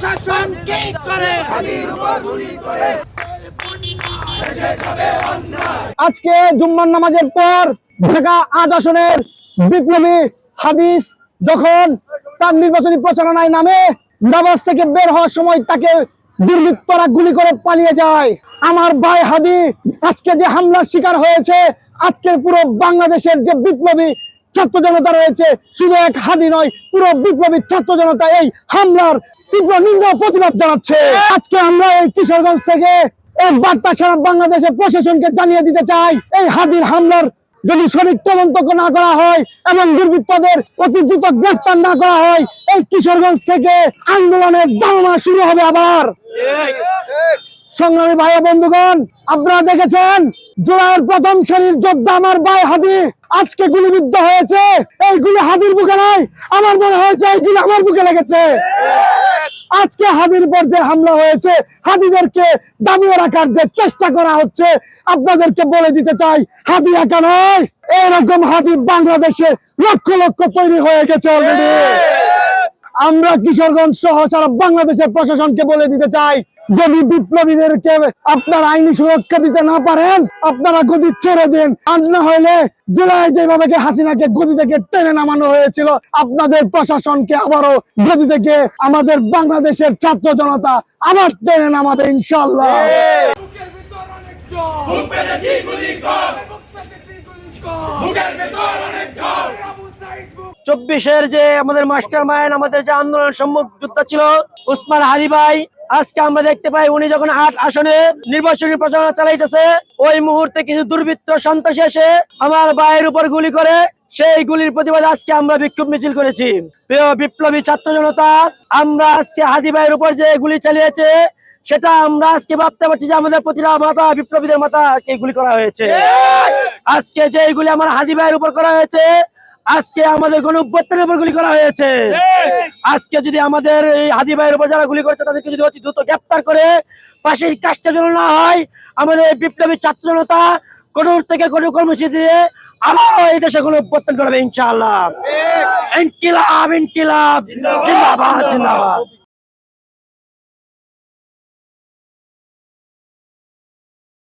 শাসন কি করে আজকে জুম্মার নামাজের পর ঢাকা ৮ আসনের বিপ্লবী হাদিস যখন তার নির্বাচনী প্রচারণায় নামে, নামাজ থেকে বের হওয়ার সময় তাকে দুর্বৃত্তরা গুলি করে পালিয়ে যায়। আমার ভাই হাদি আজকে যে হামলার শিকার হয়েছে, আজকে পুরো বাংলাদেশের যে বিপ্লবী ছাত্র জনতা রয়েছে, শুধু এক হাদি নয়, পুরো বিপ্লবী ছাত্র জনতা এই হামলার তীব্র নিন্দা প্রতিবাদ জানাচ্ছে। আজকে আমরা এই কিশোরগঞ্জ থেকে এই বার্তা সারা বাংলাদেশের প্রশাসনকে জানিয়ে দিতে চাই, এই হাদির হামলার যদি সঠিক তদন্ত না করা হয় এবং দুর্বৃত্তদের অতি দ্রুত গ্রেফতার না করা হয়, এই কিশোরগঞ্জ থেকে আন্দোলনের দাঙ্গা শুরু হবে আবার। সংগ্রামী ভাই বন্ধুগণ, আপনারা দেখেছেন জুলাইয়ের প্রথম সারির যোদ্ধা আমার ভাই হাদি আজকে গুলিবিদ্ধ হয়েছে। এই গুলি হাদির বুকে নয়, আমার মনে হয়েছে এই গুলি আমার বুকে লেগেছে। আজকে হাদির উপর যে হামলা হয়েছে, হাদিদেরকে দাবিয়ে রাখার যে চেষ্টা করা হচ্ছে, আপনাদেরকে বলে দিতে চাই হাদি একা নয়, এরকম হাদি বাংলাদেশে লক্ষ লক্ষ তৈরি হয়ে গেছে অলরেডি। আমরা কিশোরগঞ্জ সহ সারা বাংলাদেশের প্রশাসনকে বলে দিতে চাই, যদি বিপ্লবীদেরকে আপনারা আইনি সুরক্ষা দিতে না পারেন, আপনারা গদি ছেড়ে দিন। আর না হইলে জুলাই যেভাবে হাসিনাকে গদি থেকে টেনে নামানো হয়েছিল, আপনাদের প্রশাসনকে আবারও গদি থেকে আমাদের বাংলাদেশের ছাত্র জনতা আবার টেনে নামাবে ইনশাআল্লাহ। 24-এর যে আমাদের মাস্টার মাইন্ড, আমাদের যে আন্দোলন সম্মুখ যোদ্ধা ছিল উসমান হাদি ভাই, আজকে আমরা দেখতে পাই উনি যখন 8 আসনে নির্বাচনী প্রচারণা চালাইতেছে, ওই মুহূর্তে কিছু দুর্বৃত্ত সন্ত্রাসী এসে আমার ভাইয়ের উপর গুলি করে। সেই গুলির প্রতিবাদে আজকে আমরা বিক্ষোভ মিছিল করেছি। প্রিয় বিপ্লবী ছাত্র জনতা, আমরা আজকে হাদি ভাইয়ের উপর যে গুলি চালিয়েছে, সেটা আমরা আজকে ভাবতে পারছি যে আমাদের প্রতিটা মাথা, বিপ্লবীদের মাথাকে গুলি করা হয়েছে। আজকে যে গুলি আমার হাদি ভাইয়ের উপর করা হয়েছে, আজকে আমাদের গণঅভ্যুত্থানের উপর গুলি করা হয়েছে। আজকে যদি আমাদের এই হাদি ভাইয়ের উপর যারা গুলি করেছে তাদেরকে যদি অতি দ্রুত গ্রেফতার করে ফাঁসির কাজটা যেন না হয়, আমাদের বিপ্লবী ছাত্র জনতা কঠোর থেকে কঠোর কর্মসূচি দিয়ে আবারও এই দেশে গণঅভ্যুত্থান করবে ইনশাআল্লাহ। ইনকিলাব ইনকিলাব, জিন্দাবাদ জিন্দাবাদ।